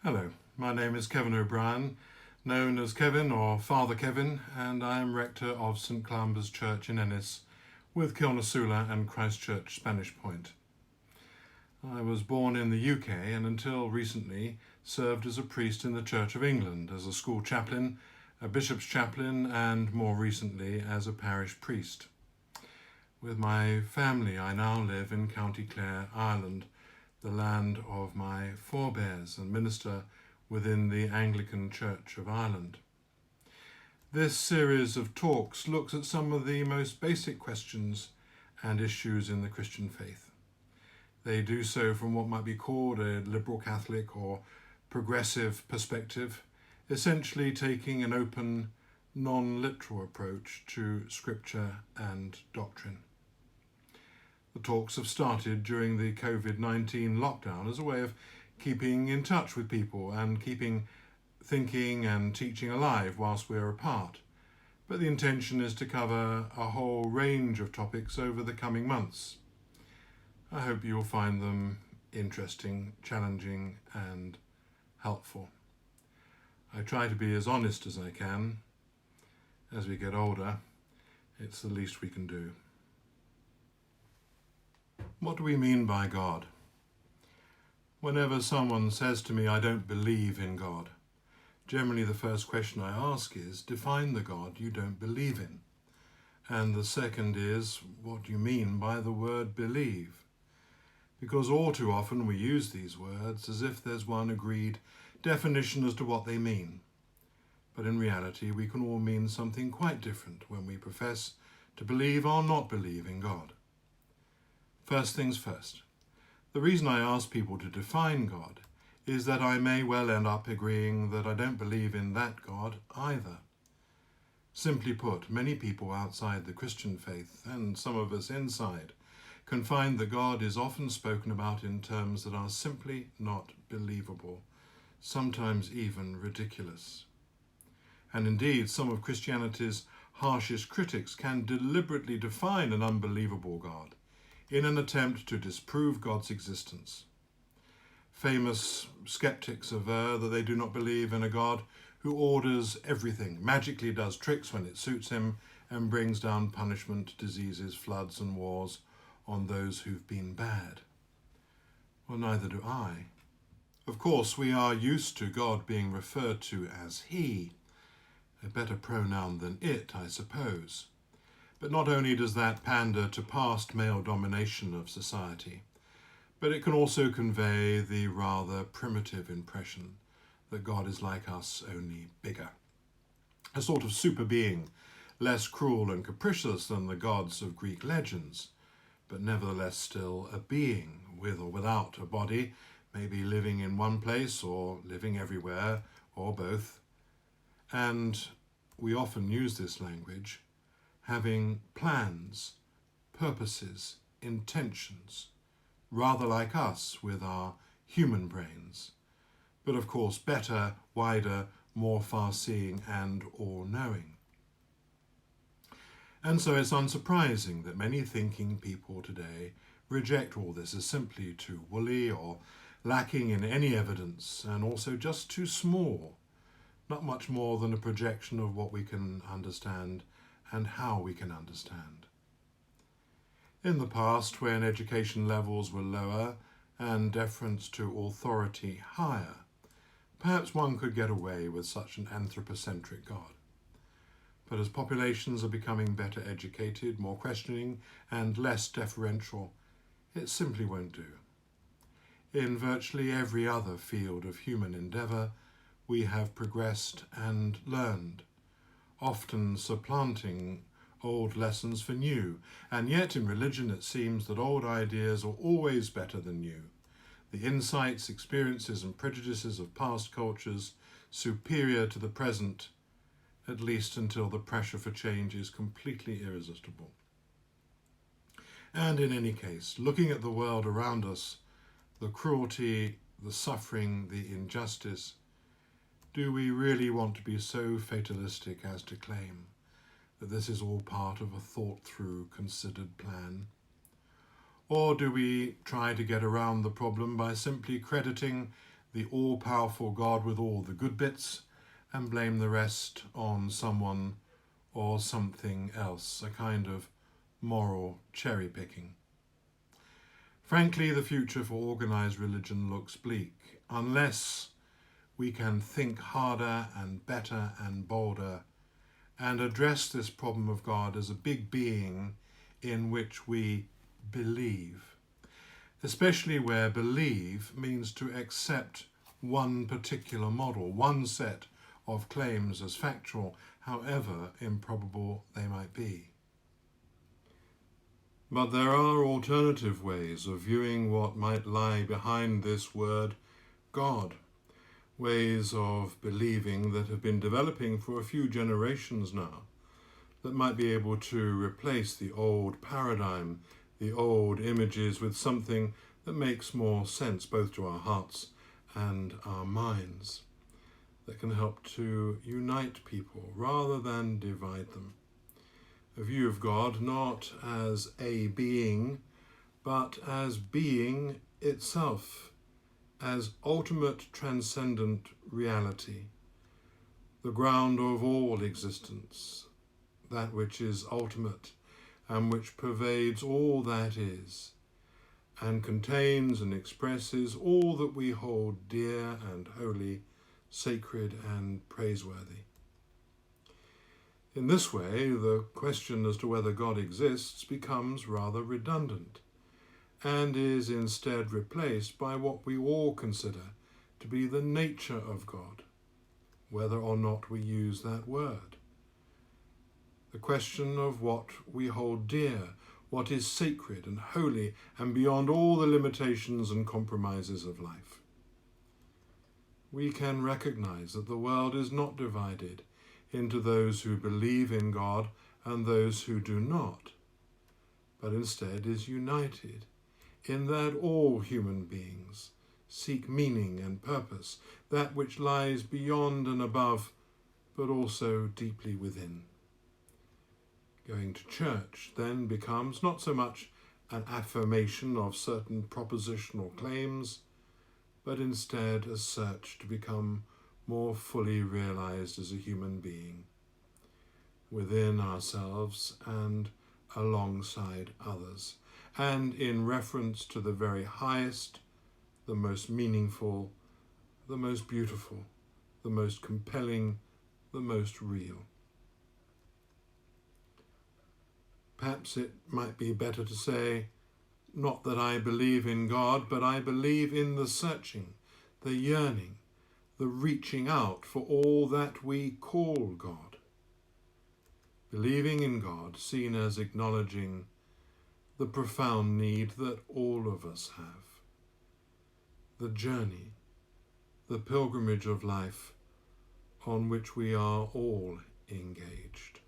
Hello, my name is Kevin O'Brien, known as Kevin or Father Kevin, and I am rector of St Columba's Church in Ennis with Kilnasula and Christchurch Spanish Point. I was born in the UK and until recently served as a priest in the Church of England, as a school chaplain, a bishop's chaplain, and more recently as a parish priest. With my family, I now live in County Clare, Ireland, the land of my forebears, and minister within the Anglican Church of Ireland. This series of talks looks at some of the most basic questions and issues in the Christian faith. They do so from what might be called a liberal Catholic or progressive perspective, essentially taking an open, non-literal approach to scripture and doctrine. The talks have started during the COVID-19 lockdown as a way of keeping in touch with people and keeping thinking and teaching alive whilst we're apart. But the intention is to cover a whole range of topics over the coming months. I hope you'll find them interesting, challenging, and helpful. I try to be as honest as I can. As we get older, it's the least we can do. What do we mean by God? Whenever someone says to me, I don't believe in God, generally the first question I ask is, define the God you don't believe in. And the second is, what do you mean by the word believe? Because all too often we use these words as if there's one agreed definition as to what they mean. But in reality, we can all mean something quite different when we profess to believe or not believe in God. First things first, the reason I ask people to define God is that I may well end up agreeing that I don't believe in that God either. Simply put, many people outside the Christian faith, and some of us inside, can find that God is often spoken about in terms that are simply not believable, sometimes even ridiculous. And indeed, some of Christianity's harshest critics can deliberately define an unbelievable God in an attempt to disprove God's existence. Famous skeptics aver that they do not believe in a God who orders everything, magically does tricks when it suits him, and brings down punishment, diseases, floods and wars on those who've been bad. Well, neither do I. Of course, we are used to God being referred to as he, a better pronoun than it, I suppose. But not only does that pander to past male domination of society, but it can also convey the rather primitive impression that God is like us, only bigger. A sort of super being, less cruel and capricious than the gods of Greek legends, but nevertheless still a being, with or without a body, maybe living in one place or living everywhere, or both. And we often use this language, having plans, purposes, intentions, rather like us with our human brains, but of course better, wider, more far-seeing and all-knowing. And so it's unsurprising that many thinking people today reject all this as simply too woolly or lacking in any evidence, and also just too small, not much more than a projection of what we can understand and how we can understand. In the past, when education levels were lower and deference to authority higher, perhaps one could get away with such an anthropocentric God. But as populations are becoming better educated, more questioning, and less deferential, it simply won't do. In virtually every other field of human endeavour, we have progressed and learned, often supplanting old lessons for new, and yet in religion it seems that old ideas are always better than new. The insights, experiences and prejudices of past cultures superior to the present, at least until the pressure for change is completely irresistible. And in any case, looking at the world around us, the cruelty, the suffering, the injustice, do we really want to be so fatalistic as to claim that this is all part of a thought-through, considered plan? Or do we try to get around the problem by simply crediting the all-powerful God with all the good bits and blame the rest on someone or something else, a kind of moral cherry-picking. Frankly, the future for organised religion looks bleak, unless we can think harder and better and bolder and address this problem of God as a big being in which we believe, especially where believe means to accept one particular model, one set of claims as factual, however improbable they might be. But there are alternative ways of viewing what might lie behind this word God, ways of believing that have been developing for a few generations now, that might be able to replace the old paradigm, the old images with something that makes more sense both to our hearts and our minds, that can help to unite people rather than divide them. A view of God not as a being, but as being itself, as ultimate transcendent reality, the ground of all existence, that which is ultimate and which pervades all that is, and contains and expresses all that we hold dear and holy, sacred and praiseworthy. In this way, the question as to whether God exists becomes rather redundant, and is instead replaced by what we all consider to be the nature of God, whether or not we use that word. The question of what we hold dear, what is sacred and holy and beyond all the limitations and compromises of life. We can recognize that the world is not divided into those who believe in God and those who do not, but instead is united in that all human beings seek meaning and purpose, that which lies beyond and above, but also deeply within. Going to church then becomes not so much an affirmation of certain propositional claims, but instead a search to become more fully realized as a human being, within ourselves and alongside others, and in reference to the very highest, the most meaningful, the most beautiful, the most compelling, the most real. Perhaps it might be better to say, not that I believe in God, but I believe in the searching, the yearning, the reaching out for all that we call God. Believing in God, seen as acknowledging the profound need that all of us have. The journey, the pilgrimage of life on which we are all engaged.